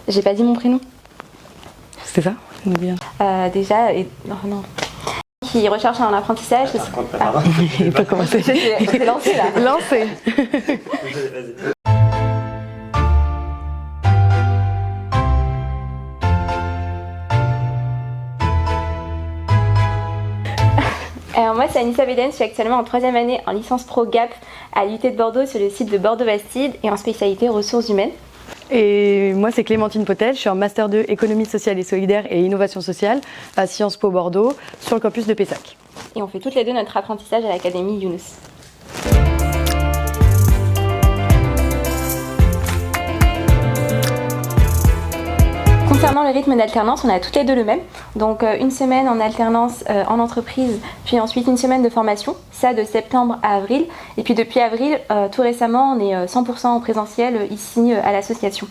J'ai pas dit mon prénom. C'était ça? Bien. Déjà, non. Qui recherche un apprentissage. Il peut commencer. C'est lancé là. Lancé. Alors moi c'est Anissa Beden, je suis actuellement en 3e année en licence pro GAP à l'UT de Bordeaux sur le site de Bordeaux-Bastide et en spécialité ressources humaines. Et moi c'est Clémentine Potel, je suis en Master 2 Économie sociale et solidaire et innovation sociale à Sciences Po Bordeaux sur le campus de Pessac. Et on fait toutes les deux notre apprentissage à l'Académie Younous. Concernant le rythme d'alternance, on a toutes les deux le même. Donc une semaine en alternance en entreprise, puis ensuite une semaine de formation, ça de septembre à avril. Et puis depuis avril, tout récemment, on est 100% en présentiel ici à l'association.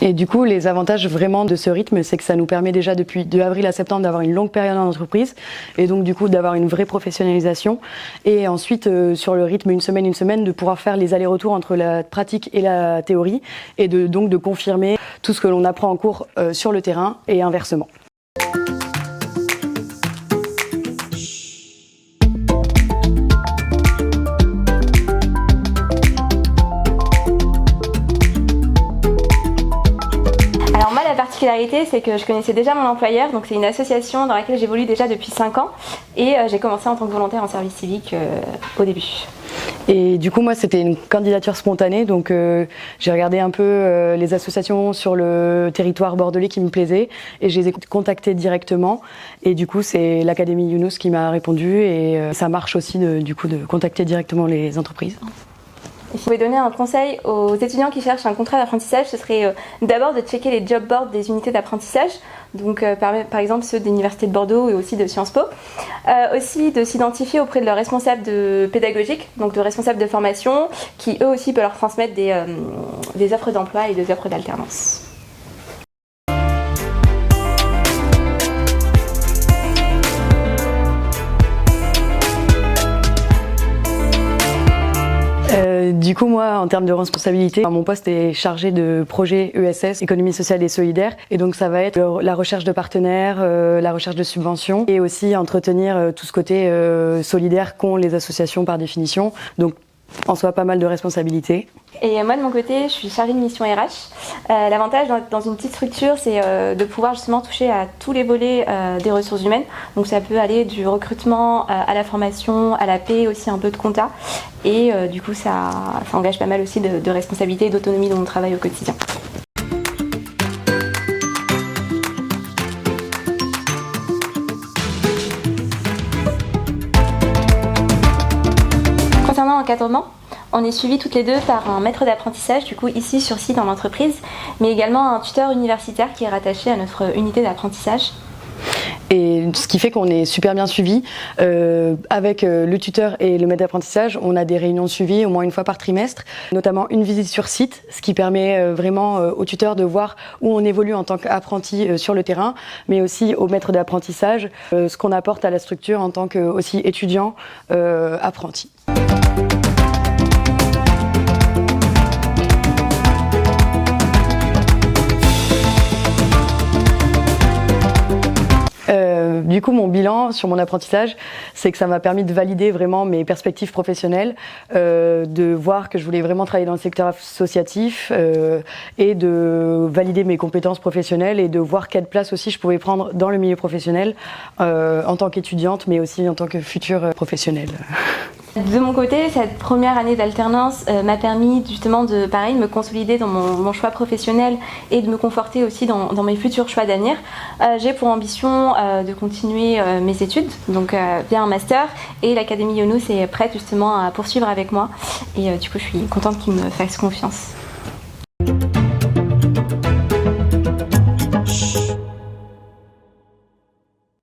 Et du coup, les avantages vraiment de ce rythme, c'est que ça nous permet déjà depuis de avril à septembre d'avoir une longue période en entreprise et donc du coup d'avoir une vraie professionnalisation. Et ensuite, sur le rythme une semaine, de pouvoir faire les allers-retours entre la pratique et la théorie et donc de confirmer tout ce que l'on apprend en cours sur le terrain et inversement. La particularité, c'est que je connaissais déjà mon employeur, donc c'est une association dans laquelle j'évolue déjà depuis 5 ans et j'ai commencé en tant que volontaire en service civique au début. Et du coup moi c'était une candidature spontanée, donc j'ai regardé un peu les associations sur le territoire bordelais qui me plaisaient et je les ai contactées directement et du coup c'est l'Académie Younous qui m'a répondu et ça marche aussi de contacter directement les entreprises. Si vous pouvez donner un conseil aux étudiants qui cherchent un contrat d'apprentissage, ce serait d'abord de checker les job boards des unités d'apprentissage, donc par exemple ceux de l'Université de Bordeaux et aussi de Sciences Po. Aussi de s'identifier auprès de leurs responsables pédagogiques, donc de responsables de formation, qui eux aussi peuvent leur transmettre des offres d'emploi et des offres d'alternance. Du coup, moi, en termes de responsabilité, mon poste est chargé de projet ESS, économie sociale et solidaire. Et donc, ça va être la recherche de partenaires, la recherche de subventions et aussi entretenir tout ce côté solidaire qu'ont les associations par définition. Donc, en soi, pas mal de responsabilités. Et moi, de mon côté, je suis chargée de mission RH. L'avantage dans une petite structure, c'est de pouvoir justement toucher à tous les volets des ressources humaines. Donc ça peut aller du recrutement à la formation, à la paie, aussi un peu de compta. Et du coup, ça engage pas mal aussi de responsabilité et d'autonomie dans mon travail au quotidien. Concernant l'encadrement, on est suivis toutes les deux par un maître d'apprentissage, du coup ici sur site dans l'entreprise, mais également un tuteur universitaire qui est rattaché à notre unité d'apprentissage. Et ce qui fait qu'on est super bien suivi. Avec le tuteur et le maître d'apprentissage, on a des réunions de suivi au moins une fois par trimestre, notamment une visite sur site, ce qui permet vraiment au tuteur de voir où on évolue en tant qu'apprenti sur le terrain, mais aussi au maître d'apprentissage, ce qu'on apporte à la structure en tant qu'aussi étudiant apprenti. Du coup, mon bilan sur mon apprentissage, c'est que ça m'a permis de valider vraiment mes perspectives professionnelles, de voir que je voulais vraiment travailler dans le secteur associatif et de valider mes compétences professionnelles et de voir quelle place aussi je pouvais prendre dans le milieu professionnel en tant qu'étudiante, mais aussi en tant que future professionnelle. De mon côté, cette première année d'alternance m'a permis justement de me consolider dans mon choix professionnel et de me conforter aussi dans mes futurs choix d'avenir. J'ai pour ambition de continuer mes études, donc via un master, et l'Académie Younous est prête justement à poursuivre avec moi et du coup je suis contente qu'ils me fassent confiance.